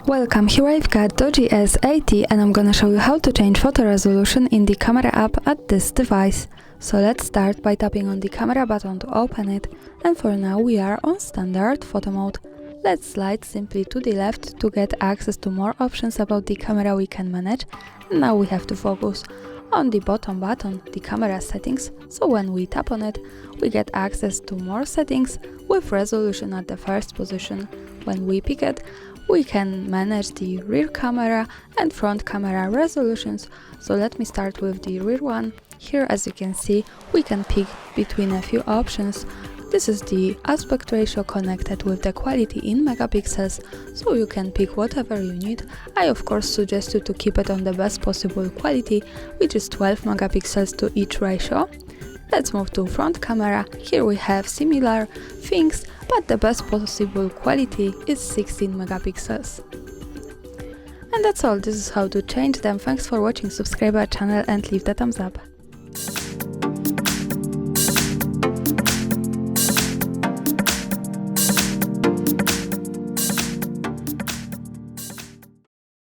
Welcome, here I've got DOOGEE S80 and I'm gonna show you how to change photo resolution in the camera app at this device. So let's start by tapping on the camera button to open it, and for now we are on standard photo mode. Let's slide simply to the left to get access to more options about the camera we can manage, and now we have to focus on the bottom button, the camera settings. So when we tap on it, we get access to more settings with resolution at the first position. When we pick it, we can manage the rear camera and front camera resolutions. So let me start with the rear one. Here, as you can see, we can pick between a few options. This is the aspect ratio connected with the quality in megapixels, so you can pick whatever you need. I of course suggest you to keep it on the best possible quality, which is 12 megapixels to each ratio. Let's move to front camera. Here we have similar things, but the best possible quality is 16 megapixels. And that's all. This is how to change them. Thanks for watching, subscribe our channel and leave the thumbs up.